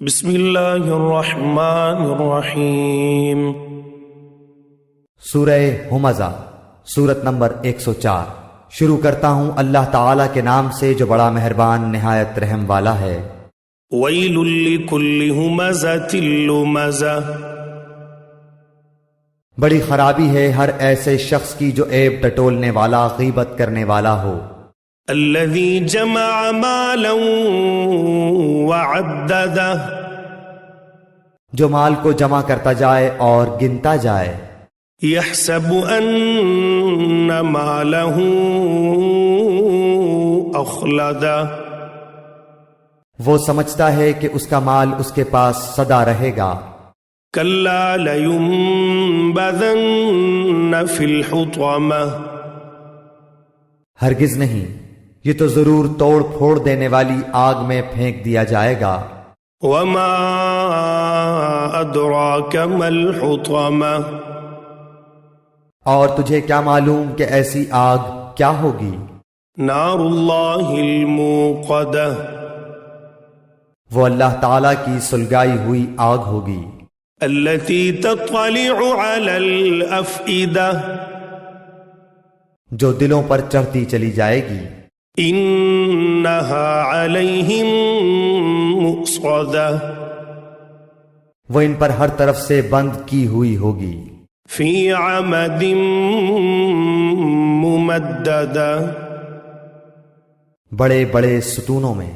بسم اللہ الرحمن الرحیم۔ سورہ ہمزہ، سورت نمبر 104۔ شروع کرتا ہوں اللہ تعالیٰ کے نام سے جو بڑا مہربان نہایت رحم والا ہے۔ ویل لکل ہمزۃ لمزہ، بڑی خرابی ہے ہر ایسے شخص کی جو عیب ٹٹولنے والا، غیبت کرنے والا ہو۔ الذی جمع مالا وعددہ، جو مال کو جمع کرتا جائے اور گنتا جائے۔ یحسب ان مالہ اخلدہ، وہ سمجھتا ہے کہ اس کا مال اس کے پاس سدا رہے گا۔ کلا لینبذن فی الحطمہ، ہرگز نہیں، یہ تو ضرور توڑ پھوڑ دینے والی آگ میں پھینک دیا جائے گا۔ وما ادراک ما الحطمہ، اور تجھے کیا معلوم کہ ایسی آگ کیا ہوگی؟ نار اللہ الموقدہ، وہ اللہ تعالیٰ کی سلگائی ہوئی آگ ہوگی۔ التي تطلع على الافئدہ، جو دلوں پر چڑھتی چلی جائے گی۔ انہا علیہم مؤصدہ، وہ ان پر ہر طرف سے بند کی ہوئی ہوگی۔ فی عمد ممددہ، بڑے بڑے ستونوں میں۔